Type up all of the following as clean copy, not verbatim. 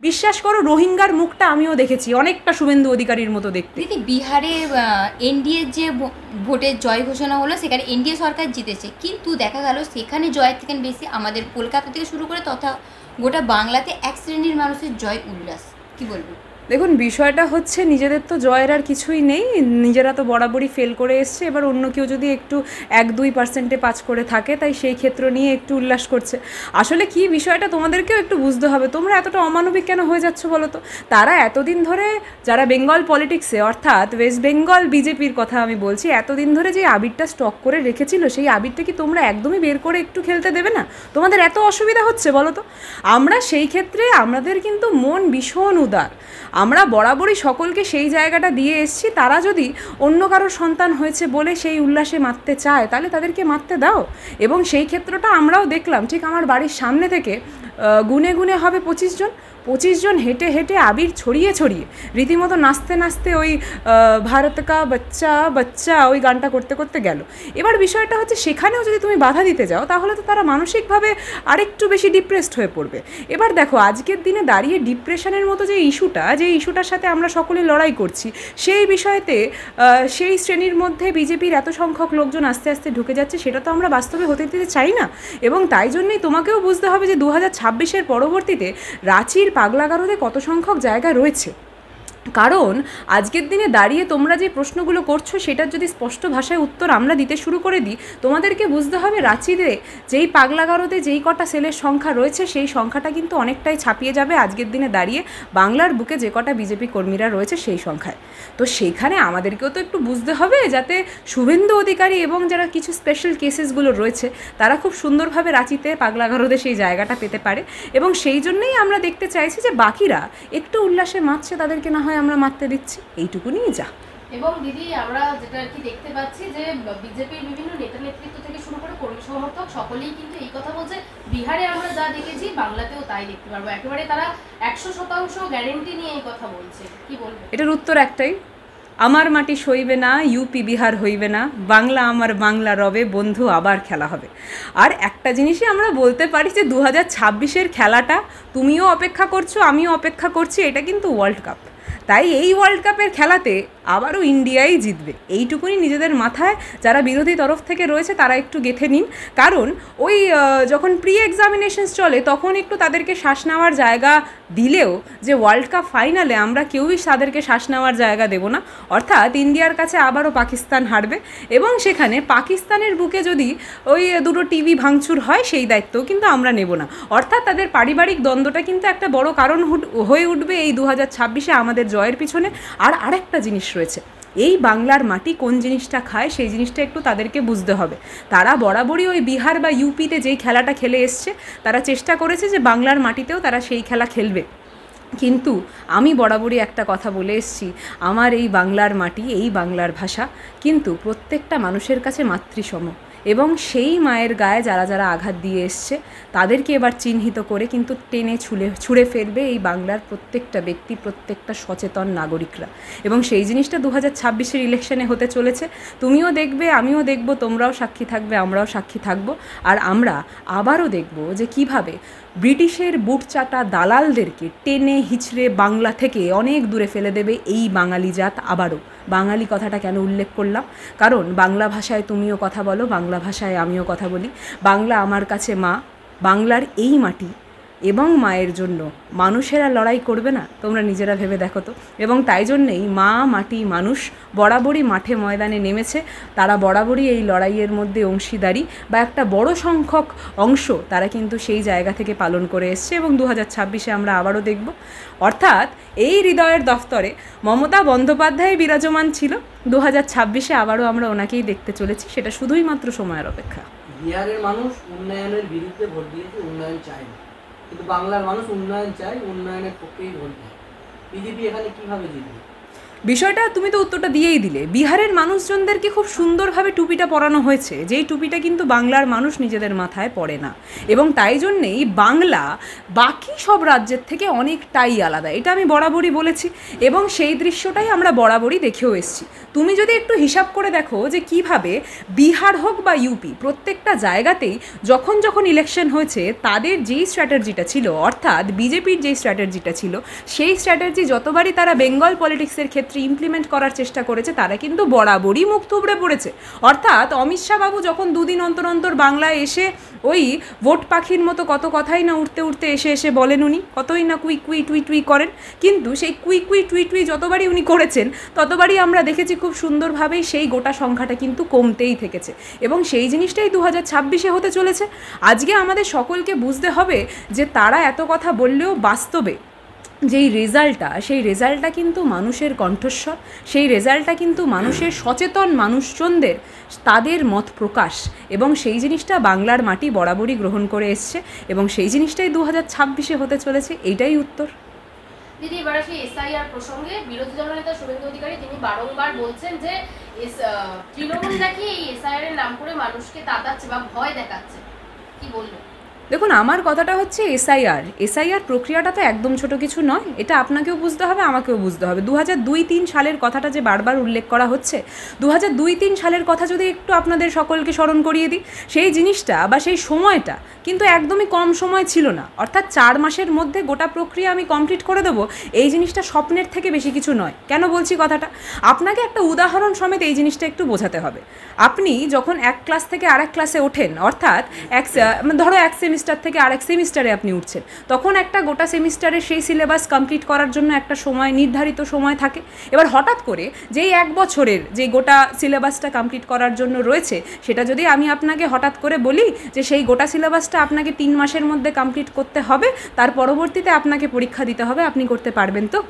বিশ্বাস করো রোহিঙ্গার মুখটা আমিও দেখেছি, অনেকটা শুভেন্দু অধিকারীর মতো দেখতে। দিদি, বিহারে এনডিএ যে ভোটের জয় ঘোষণা হলো, সেখানে এনডিএ সরকার জিতেছে, কিন্তু দেখা গেল সেখানে জয়ের থেকে বেশি আমাদের কলকাতা থেকে শুরু করে তথা গোটা বাংলাতে এক শ্রেণীর মানুষের জয় উল্লাস। কি বলবো? দেখুন, বিষয়টা হচ্ছে নিজেদের তো জয়ের আর কিছুই নেই, নিজেরা তো বরাবরই ফেল করে এসছে। এবার অন্য কেউ যদি একটু 1-2% পাচ করে থাকে, তাই সেই ক্ষেত্র নিয়ে একটু উল্লাস করছে। আসলে কি বিষয়টা তোমাদেরকেও একটু বুঝতে হবে, তোমরা এতটা অমানবিক কেন হয়ে যাচ্ছ বলো তো? তারা এতদিন ধরে, যারা বেঙ্গল পলিটিক্সে অর্থাৎ ওয়েস্ট বেঙ্গল বিজেপির কথা আমি বলছি, এতদিন ধরে যে আবিরটা স্টক করে রেখেছিল, সেই আবিরটা কি তোমরা একদমই বের করে একটু খেলতে দেবে না? তোমাদের এত অসুবিধা হচ্ছে বলো তো? আমরা সেই ক্ষেত্রে আমাদের কিন্তু মন ভীষণ উদার, আমরা বরাবরই সকলকে সেই জায়গাটা দিয়ে এসেছি। তারা যদি অন্য কারোর সন্তান হয়েছে বলে সেই উল্লাসে মারতে চায়, তাহলে তাদেরকে মারতে দাও। এবং সেই ক্ষেত্রটা আমরাও দেখলাম, ঠিক আমার বাড়ির সামনে থেকে গুনে গুনে হবে 25 জন হেঁটে হেঁটে আবির ছড়িয়ে ছড়িয়ে রীতিমতো নাচতে নাচতে ওই ভারত কা বাচ্চা বাচ্চা ওই গানটা করতে করতে গেল। এবার বিষয়টা হচ্ছে, সেখানেও যদি তুমি বাধা দিতে যাও, তাহলে তো তারা মানসিকভাবে আরেকটু বেশি ডিপ্রেসড হয়ে পড়বে। এবার দেখো, আজকের দিনে দাঁড়িয়ে ডিপ্রেশনের মতো যে ইস্যুটার সাথে আমরা সকলে লড়াই করছি, সেই বিষয়তে সেই শ্রেণীর মধ্যে বিজেপির এত সংখ্যক লোকজন আস্তে আস্তে ঢুকে যাচ্ছে, সেটা তো আমরা বাস্তবে হতে দিতে চাই না। এবং তাই জন্যই তোমাকেও বুঝতে হবে যে 2026-এর পরবর্তীতে রাঁচির পাগলাগারদে কত সংখ্যক জায়গা রয়েছে। কারণ আজকের দিনে দাঁড়িয়ে তোমরা যে প্রশ্নগুলো করছো, সেটার যদি স্পষ্ট ভাষায় উত্তর আমরা দিতে শুরু করে দিই, তোমাদেরকে বুঝতে হবে রাঁচিতে যেই পাগলাগারদে যেই কটা সেলের সংখ্যা রয়েছে, সেই সংখ্যাটা কিন্তু অনেকটাই ছাপিয়ে যাবে আজকের দিনে দাঁড়িয়ে বাংলার বুকে যে কটা বিজেপি কর্মীরা রয়েছে সেই সংখ্যায়। তো সেইখানে আমাদেরকেও তো একটু বুঝতে হবে, যাতে শুভেন্দু অধিকারী এবং যারা কিছু স্পেশাল কেসেসগুলো রয়েছে, তারা খুব সুন্দরভাবে রাঁচিতে পাগলাগারদে সেই জায়গাটা পেতে পারে। এবং সেই জন্যই আমরা দেখতে চাইছি যে বাকিরা একটু উল্লাসে মাতছে, তাদেরকে না হয় আমরা মারতে দিচ্ছি, এইটুকুনিই যা। এবং দিদি, আমরা যেটা আর কি দেখতে পাচ্ছি যে বিজেপির বিভিন্ন নেতা নেতৃত্ব থেকে শুরু করে কর্মী সমর্থক সকলেই কিন্তু এই কথা বলছে, বিহারে আমরা যা দেখেছি বাংলাতেও তাই দেখতে পারবো। একেবারে তারা 100% গ্যারেন্টি নিয়ে এই কথা বলছে। কি বলবো? এটার উত্তর একটাই, আমার মাটি সইবে না, ইউপি বিহার হইবে না, বাংলা আমার বাংলা রবে, বন্ধু আবার খেলা হবে। আর একটা জিনিসই আমরা বলতে পারি যে 2026-এর খেলাটা তুমিও অপেক্ষা করছো, আমিও অপেক্ষা করছি, এটা কিন্তু ওয়ার্ল্ড কাপ। তাই এই ওয়ার্ল্ড কাপের খেলাতে আবারও ইন্ডিয়াই জিতবে, এইটুকুনি নিজেদের মাথায় যারা বিরোধী তরফ থেকে রয়েছে তারা একটু গেঁথে নিন। কারণ ওই যখন প্রি এক্সামিনেশনস চলে, তখন একটু তাদেরকে শ্বাস নেওয়ার জায়গা দিলেও যে ওয়ার্ল্ড কাপ ফাইনালে আমরা কেউই তাদেরকে শ্বাস নেওয়ার জায়গা দেব না। অর্থাৎ ইন্ডিয়ার কাছে আবারও পাকিস্তান হারবে, এবং সেখানে পাকিস্তানের বুকে যদি ওই দুটো টিভি ভাঙচুর হয়, সেই দায়িত্বও কিন্তু আমরা নেব না। অর্থাৎ তাদের পারিবারিক দ্বন্দ্বটা কিন্তু একটা বড় কারণ হয়ে উঠবে এই 2026-এ আমাদের জয়ের পিছনে। আর আরেকটা জিনিস রয়েছে, এই বাংলার মাটি কোন জিনিসটা খায়, সেই জিনিসটা একটু তাদেরকে বুঝতে হবে। তারা বরাবরই ওই বিহার বা ইউপিতে যেই খেলাটা খেলে এসছে, তারা চেষ্টা করেছে যে বাংলার মাটিতেও তারা সেই খেলা খেলবে। কিন্তু আমি বরাবরই একটা কথা বলে এসেছি, আমার এই বাংলার মাটি, এই বাংলার ভাষা কিন্তু প্রত্যেকটা মানুষের কাছে মাতৃসম। এবং সেই মায়ের গায়ে যারা যারা আঘাত দিয়ে এসছে, তাদেরকে এবার চিহ্নিত করে কিন্তু টেনে ছুঁড়ে ফেলবে এই বাংলার প্রত্যেকটা ব্যক্তি, প্রত্যেকটা সচেতন নাগরিকরা। এবং সেই জিনিসটা 2026-এর ইলেকশনে হতে চলেছে। তুমিও দেখবে, আমিও দেখব, তোমরাও সাক্ষী থাকবে, আমরাও সাক্ষী থাকব। আর আমরা আবারও দেখব যে কিভাবে ব্রিটিশের বুটচাটা দালালদেরকে টেনে হিচড়ে বাংলা থেকে অনেক দূরে ফেলে দেবে এই বাঙালি জাত। আবারও বাঙালি কথাটা কেন উল্লেখ করলাম, কারণ বাংলা ভাষায় তুমিও কথা বলো, বাংলা ভাষায় আমিও কথা বলি। বাংলা আমার কাছে মা, বাংলার এই মাটি এবং মায়ের জন্য মানুষেরা লড়াই করবে না? তোমরা নিজেরা ভেবে দেখো তো। এবং তাই জন্যেই মা, মাটি, মানুষ বরাবরই মাঠে ময়দানে নেমেছে। তারা বরাবরই এই লড়াইয়ের মধ্যে অংশীদারি, বা একটা বড় সংখ্যক অংশ তারা কিন্তু সেই জায়গা থেকে পালন করে এসছে। এবং 2026-এ আমরা আবারও দেখব। অর্থাৎ এই হৃদয়ের দফতরে মমতা বন্দ্যোপাধ্যায় বিরাজমান ছিল, 2026-এ আবারও আমরা ওনাকেই দেখতে চলেছি। সেটা শুধুই মাত্র সময়ের অপেক্ষা। বিহারের মানুষ উন্নয়নের বিরুদ্ধে ভোট দিয়েছে, উন্নয়ন চায় না, কিন্তু বাংলার মানুষ উন্নয়ন চায়, উন্নয়নের পক্ষেই ভোট দেয়। বিজেপি এখানে কিভাবে জিতবে? বিষয়টা তুমি তো উত্তরটা দিয়েই দিলে। বিহারের মানুষজনদেরকে খুব সুন্দরভাবে টুপিটা পরানো হয়েছে, যেই টুপিটা কিন্তু বাংলার মানুষ নিজেদের মাথায় পড়ে না, এবং তাই জন্যেই বাংলা বাকি সব রাজ্যের থেকে অনেকটাই আলাদা। এটা আমি বরাবরই বলেছি এবং সেই দৃশ্যটাই আমরা বরাবরই দেখেও এসেছি। তুমি যদি একটু হিসাব করে দেখো যে কিভাবে বিহার হোক বা ইউপি, প্রত্যেকটা জায়গাতেই যখন যখন ইলেকশন হয়েছে তাদের যেই স্ট্র্যাটেজিটা ছিল, অর্থাৎ বিজেপির যেই স্ট্র্যাটেজিটা ছিল, সেই স্ট্র্যাটেজি যতবারই তারা বেঙ্গল পলিটিক্সের ক্ষেত্রে ইমপ্লিমেন্ট করার চেষ্টা করেছে তারা কিন্তু বরাবরই মুখ থুবড়ে পড়েছে। অর্থাৎ অমিত শাহ বাবু যখন দুদিন অন্তর অন্তর বাংলায় এসে ওই ভোট পাখির মতো কত কথাই না উঠতে উঠতে এসে এসে বলেন, উনি কতই না কুই কুই টুই টুই করেন, কিন্তু সেই কুই কুই টুই টুই যতবারই উনি করেছেন ততবারই আমরা দেখেছি খুব সুন্দরভাবেই সেই গোটা সংখ্যাটা কিন্তু কমতেই থেকেছে, এবং সেই জিনিসটাই 2026-এ হতে চলেছে। আজকে আমাদের সকলকে বুঝতে হবে যে তারা এত কথা বললেও বাস্তবে যেই রেজাল্টটা, সেই রেজাল্টটা কিন্তু মানুষের কণ্ঠস্বর, সেই রেজাল্টটা কিন্তু মানুষের সচেতন মানুষজনদের তাদের মত প্রকাশ, এবং সেই জিনিসটা বাংলার মাটি বরাবরই গ্রহণ করে এসছে, এবং সেই জিনিসটাই 2026-এ হতে চলেছে। এইটাই উত্তর। দিদি, এবার আসি এসআইআর প্রসঙ্গে। বিরোধী দলনেতা শুভেন্দু অধিকারী তিনি বারংবার বলছেন যে তৃণমূল নাকি এই এসআইআর এর নাম করে মানুষকে তাতাচ্ছে বা ভয় দেখাচ্ছে, কি বলবেন? দেখুন, আমার কথাটা হচ্ছে এসআইআর প্রক্রিয়াটা তো একদম ছোট কিছু নয়, এটা আপনাকেও বুঝতে হবে, আমাকেও বুঝতে হবে। 2002-03 সালের কথাটা যে বারবার উল্লেখ করা হচ্ছে, 2002-03 সালের কথা যদি একটু আপনাদের সকলকে স্মরণ করিয়ে দিই, সেই জিনিসটা বা সেই সময়টা কিন্তু একদমই কম সময় ছিল না। অর্থাৎ 4 মাসের মধ্যে গোটা প্রক্রিয়া আমি কমপ্লিট করে দেবো, এই জিনিসটা স্বপ্নের থেকে বেশি কিছু নয়। কেন বলছি কথাটা? আপনাকে একটা উদাহরণ সমেত এই জিনিসটা একটু বোঝাতে হবে। আপনি যখন এক ক্লাস থেকে আরেক ক্লাসে ওঠেন, অর্থাৎ ধরো এক সেমিস্টার থেকে আরেক সেমিস্টারে আপনি উঠছেন, তখন একটা গোটা সেমিস্টারের সেই সিলেবাস কমপ্লিট করার জন্য একটা সময়, নির্ধারিত সময় থাকে। এবার হঠাৎ করে যেই 1 বছরের যে গোটা সিলেবাসটা কমপ্লিট করার জন্য রয়েছে, সেটা যদি আমি আপনাকে হঠাৎ করে বলি যে সেই গোটা সিলেবাসটা আপনাকে 3 মাসের মধ্যে কমপ্লিট করতে হবে, তার পরবর্তীতে আপনাকে পরীক্ষা দিতে হবে, আপনি করতে পারবেন তো?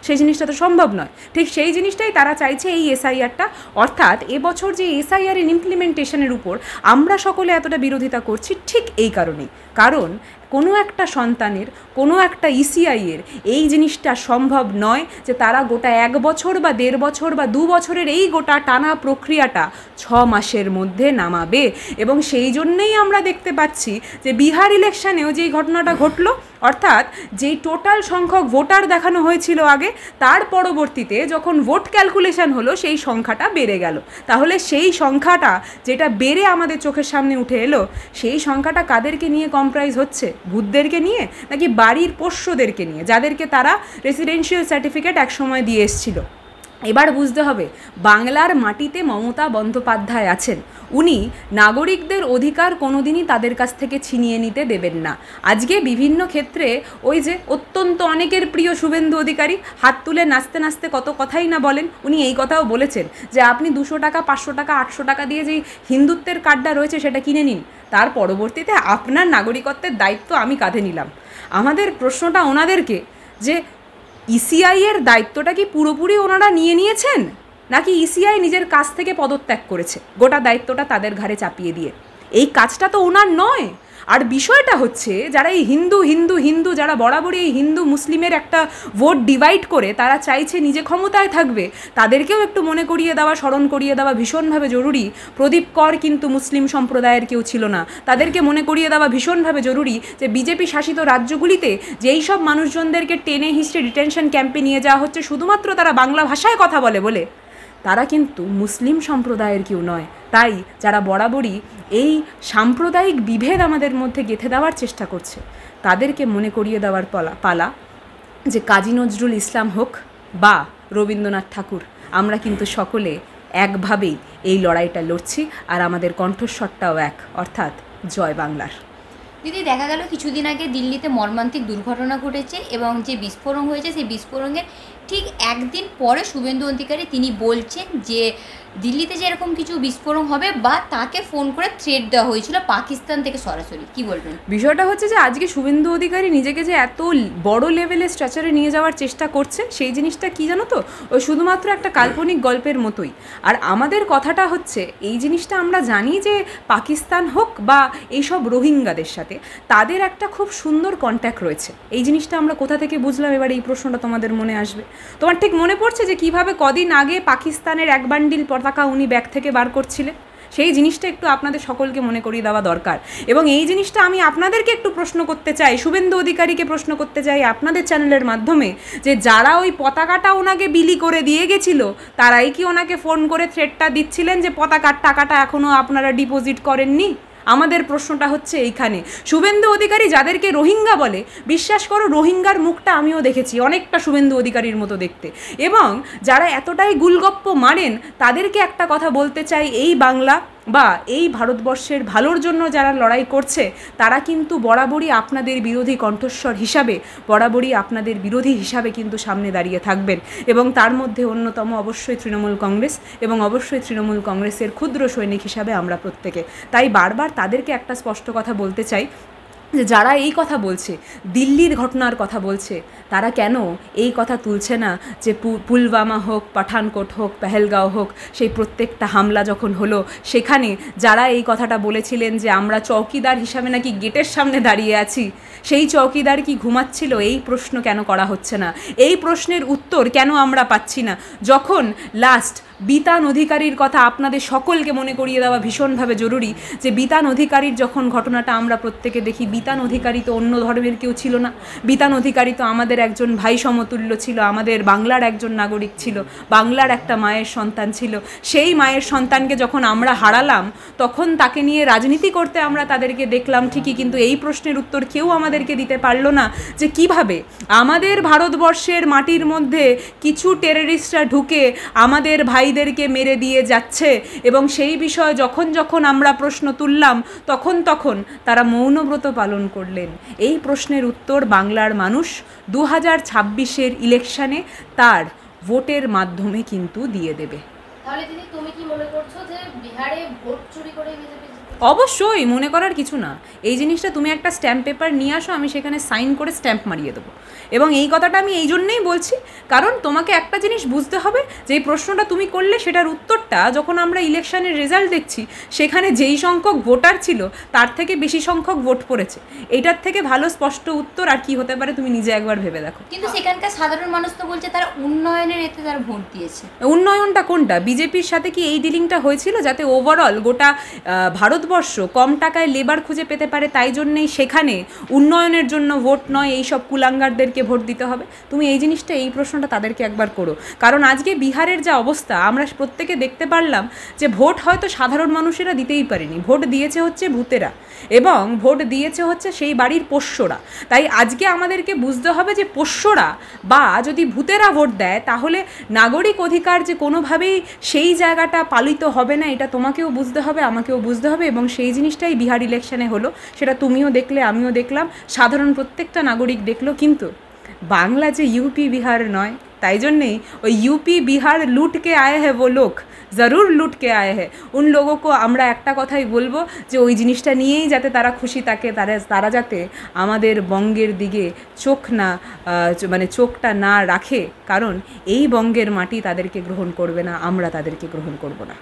সেই জিনিসটা তো সম্ভব নয়। ঠিক সেই জিনিসটাই তারা চাইছে এই এসআইআরটা, অর্থাৎ এবছর যে এসআইআরের ইমপ্লিমেন্টেশনের উপর আমরা সকলে এতটা বিরোধিতা করছি, ঠিক এই কারণেই। কারণ কোনো একটা সন্তানের, কোনো একটা ইসিআইয়ের এই জিনিসটা সম্ভব নয় যে তারা গোটা 1 বছর বা 1.5 বছর বা 2 বছরের এই গোটা টানা প্রক্রিয়াটা 6 মাসের মধ্যে নামাবে। এবং সেই জন্যেই আমরা দেখতে পাচ্ছি যে বিহার ইলেকশানেও যেই ঘটনাটা ঘটলো, অর্থাৎ যেই টোটাল সংখ্যক ভোটার দেখানো হয়েছিল আগে, তার পরবর্তীতে যখন ভোট ক্যালকুলেশন হলো সেই সংখ্যাটা বেড়ে গেল। তাহলে সেই সংখ্যাটা যেটা বেড়ে আমাদের চোখের সামনে উঠে এলো, সেই সংখ্যাটা কাদেরকে নিয়ে কম্প্রাইজ হচ্ছে? ভূতদেরকে নিয়ে নাকি বাড়ির পোষ্যদেরকে নিয়ে, যাদেরকে তারা রেসিডেন্সিয়াল সার্টিফিকেট একসময় দিয়ে এসেছিল? এবার বুঝতে হবে, বাংলার মাটিতে মমতা বন্দ্যোপাধ্যায় আছেন, উনি নাগরিকদের অধিকার কোনোদিনই তাদের কাছ থেকে ছিনিয়ে নিতে দেবেন না। আজকে বিভিন্ন ক্ষেত্রে ওই যে অত্যন্ত অনেকের প্রিয় শুভেন্দু অধিকারী হাত তুলে নাচতে নাচতে কত কথাই না বলেন। উনি এই কথাও বলেছেন যে আপনি 200 টাকা, 500 টাকা, 800 টাকা দিয়ে যেই হিন্দুত্বের কার্ডটা রয়েছে সেটা কিনে নিন, তার পরবর্তীতে আপনার নাগরিকত্বের দায়িত্ব আমি কাঁধে নিলাম। আমাদের প্রশ্নটা ওনাদেরকে যে ইসিআইয়ের দায়িত্বটা কি পুরোপুরি ওনারা নিয়ে নিয়েছেন, নাকি ইসিআই নিজের কাছ থেকে পদত্যাগ করেছে গোটা দায়িত্বটা তাদের ঘাড়ে চাপিয়ে দিয়ে? এই কাজটা তো ওনার নয়। আর বিষয়টা হচ্ছে, যারা এই হিন্দু হিন্দু হিন্দু যারা বরাবরই এই হিন্দু মুসলিমের একটা ভোট ডিভাইড করে তারা চাইছে নিজে ক্ষমতায় থাকবে, তাদেরকেও একটু মনে করিয়ে দেওয়া, স্মরণ করিয়ে দেওয়া ভীষণভাবে জরুরি। প্রদীপ কর কিন্তু মুসলিম সম্প্রদায়ের কেউ ছিল না। তাদেরকে মনে করিয়ে দেওয়া ভীষণভাবে জরুরি যে বিজেপি শাসিত রাজ্যগুলিতে যেই সব মানুষজনদেরকে টেনে হিস্ট্রি ডিটেনশন ক্যাম্পে নিয়ে যাওয়া হচ্ছে শুধুমাত্র তারা বাংলা ভাষায় কথা বলে বলে, তারা কিন্তু মুসলিম সম্প্রদায়ের কেউ নয়। তাই যারা বরাবরই এই সাম্প্রদায়িক বিভেদ আমাদের মধ্যে গেঁথে দেওয়ার চেষ্টা করছে, তাদেরকে মনে করিয়ে দেওয়ার পালা যে কাজী নজরুল ইসলাম হোক বা রবীন্দ্রনাথ ঠাকুর, আমরা কিন্তু সকলে একভাবেই এই লড়াইটা লড়ছি, আর আমাদের কণ্ঠস্বরটাও এক, অর্থাৎ জয় বাংলার। দিদি, দেখা গেল কিছুদিন আগে দিল্লিতে মর্মান্তিক দুর্ঘটনা ঘটেছে এবং যে বিস্ফোরণ হয়েছে সেই বিস্ফোরণের ঠিক একদিন পরে শুভেন্দু অধিকারী তিনি বলছেন যে দিল্লিতে যে এরকম কিছু বিস্ফোরণ হবে বা তাকে ফোন করে থ্রেট দেওয়া হয়েছিল পাকিস্তান থেকে সরাসরি। কি বলবেন? বিষয়টা হচ্ছে যে আজকে শুভেন্দু অধিকারী নিজেকে যে এত বড় লেভেলের স্ট্রাকচারে নিয়ে যাওয়ার চেষ্টা করছে, সেই জিনিসটা কি জানো তো, ওই শুধুমাত্র একটা কাল্পনিক গল্পের মতোই। আর আমাদের কথাটা হচ্ছে, এই জিনিসটা আমরা জানি যে পাকিস্তান হোক বা এইসব রোহিঙ্গাদের সাথে তাদের একটা খুব সুন্দর কন্ট্যাক্ট রয়েছে। এই জিনিসটা আমরা কোথা থেকে বুঝলাম? এবার এই প্রশ্নটা তোমাদের মনে আসবে। তোমার ঠিক মনে পড়ছে যে কিভাবে কদিন আগে পাকিস্তানের এক বান্ডিল পতাকা উনি ব্যাগ থেকে বার করছিলেন? সেই জিনিসটা একটু আপনাদের সকলকে মনে করিয়ে দেওয়া দরকার। এবং এই জিনিসটা আমি আপনাদেরকে একটু প্রশ্ন করতে চাই, শুভেন্দু অধিকারীকে প্রশ্ন করতে চাই আপনাদের চ্যানেলের মাধ্যমে, যে যারা ওই পতাকাটা ওনাকে বিলি করে দিয়ে গেছিল তারাই কি ওনাকে ফোন করে থ্রেটটা দিচ্ছিলেন যে পতাকার টাকাটা এখনও আপনারা ডিপোজিট করেননি? আমাদের প্রশ্নটা হচ্ছে এইখানে। শুভেন্দু অধিকারী যাদেরকে রোহিঙ্গা বলে, বিশ্বাস করো রোহিঙ্গার মুখটা আমিও দেখেছি, অনেকটা শুভেন্দু অধিকারীর মতো দেখতে। এবং যারা এতটাই গুলগপ্প মারেন তাদেরকে একটা কথা বলতে চাই, এই বাংলা বা এই ভারতবর্ষের ভালোর জন্য যারা লড়াই করছে তারা কিন্তু বরাবরই আপনাদের বিরোধী কণ্ঠস্বর হিসাবে, বরাবরই আপনাদের বিরোধী হিসাবে কিন্তু সামনে দাঁড়িয়ে থাকবেন। এবং তার মধ্যে অন্যতম অবশ্যই তৃণমূল কংগ্রেস, এবং অবশ্যই তৃণমূল কংগ্রেসের ক্ষুদ্র সৈনিক হিসাবে আমরা প্রত্যেকে। তাই বারবার তাদেরকে একটা স্পষ্ট কথা বলতে চাই যে যারা এই কথা বলছে, দিল্লির ঘটনার কথা বলছে, তারা কেন এই কথা তুলছে না যে পুলওয়ামা হোক, পাঠানকোট হোক, পেহেলগাঁও হোক, সেই প্রত্যেকটা হামলা যখন হলো সেখানে যারা এই কথাটা বলেছিলেন যে আমরা চৌকিদার হিসাবে নাকি গেটের সামনে দাঁড়িয়ে আছি, সেই চৌকিদার কি ঘুমাচ্ছিল? এই প্রশ্ন কেন করা হচ্ছে না? এই প্রশ্নের উত্তর কেন আমরা পাচ্ছি না? যখন লাস্ট বিতান অধিকারীর কথা আপনাদের সকলকে মনে করিয়ে দেওয়া ভীষণভাবে জরুরি, যে বিতান অধিকারীর যখন ঘটনাটা আমরা প্রত্যেকে দেখি, বিতান অধিকারী তো অন্য ধর্মের কেউ ছিল না, বিতান অধিকারী তো আমাদের একজন ভাই সমতুল্য ছিল, আমাদের বাংলার একজন নাগরিক ছিল, বাংলার একটা মায়ের সন্তান ছিল। সেই মায়ের সন্তানকে যখন আমরা হারালাম তখন তাকে নিয়ে রাজনীতি করতে আমরা তাদেরকে দেখলাম ঠিকই, কিন্তু এই প্রশ্নের উত্তর কেউ আমাদেরকে দিতে পারলো না যে কিভাবে আমাদের ভারতবর্ষের মাটির মধ্যে কিছু টেররিস্টরা ঢুকে আমাদের ভাইদেরকে মেরে দিয়ে যাচ্ছে। এবং সেই বিষয়ে যখন যখন আমরা প্রশ্ন তুললাম তখন তখন তারা মৌনব্রত পালন করলেন। এই প্রশ্নের উত্তর বাংলার মানুষ 2026-এর ইলেকশনে তার ভোটের মাধ্যমে কিন্তু দিয়ে দেবে। তাহলে দিদি তুমি কি মনে করছো যে বিহারে ভোট চুরি করে বিজেপি? অবশ্যই, মনে করার কিছু না। এই জিনিসটা তুমি একটা স্ট্যাম্প পেপার নিয়ে আসো, আমি সেখানে সাইন করে স্ট্যাম্প মারিয়ে দেবো। এবং এই কথাটা আমি এই জন্যেই বলছি, কারণ তোমাকে একটা জিনিস বুঝতে হবে যে এই প্রশ্নটা তুমি করলে সেটার উত্তরটা যখন আমরা ইলেকশনের রেজাল্ট দেখছি সেখানে যেই সংখ্যক ভোটার ছিল তার থেকে বেশি সংখ্যক ভোট পড়েছে। এইটার থেকে ভালো স্পষ্ট উত্তর আর কি হতে পারে তুমি নিজে একবার ভেবে দেখো। কিন্তু সেখানকার সাধারণ মানুষ তো বলছে তারা উন্নয়নের এতে তারা ভোট দিয়েছে। উন্নয়নটা কোনটা? বিজেপির সাথে কি এই ডিলিংটা হয়েছিল যাতে ওভারঅল গোটা ভারতবর্ষ কম টাকায় লেবার খুঁজে পেতে পারে, তাই জন্যেই সেখানে উন্নয়নের জন্য ভোট নয় এই সব কুলাঙ্গারদেরকে ভোট দিতে হবে? তুমি এই জিনিসটা, এই প্রশ্নটা তাদেরকে একবার করো। কারণ আজকে বিহারের যা অবস্থা আমরা প্রত্যেকে দেখতে পারলাম যে ভোট হয়তো সাধারণ মানুষেরা দিতেই পারেনি, ভোট দিয়েছে হচ্ছে ভূতেরা এবং ভোট দিয়েছে হচ্ছে সেই বাড়ির পোষ্যরা। তাই আজকে আমাদেরকে বুঝতে হবে যে পোষ্যরা বা যদি ভূতেরা ভোট দেয় তাহলে নাগরিক অধিকার যে কোনোভাবেই সেই জায়গাটা পালিত হবে না, এটা তোমাকেও বুঝতে হবে, আমাকেও বুঝতে হবে। এবং সেই জিনিসটাই বিহার ইলেকশনে হলো, সেটা তুমিও দেখলে, আমিও দেখলাম, সাধারণ প্রত্যেকটা নাগরিক দেখলো। কিন্তু বাংলা যে यूपी बिहार নয়, তাই জন্যেই ওই यूपी बिहार लूट के आए हैं वो लोग, ज़रूर लूट के आए हैं उन लोगों को। আমরা একটা কথাই বলবো যে ওই জিনিসটা নিয়েই যাতে তারা খুশি থাকে, তারা যাতে আমাদের বঙ্গের দিকে চোখ না মানে চোখটা না রাখে, কারণ এই বঙ্গের মাটি তাদেরকে গ্রহণ করবে না, আমরা তাদেরকে গ্রহণ করব না।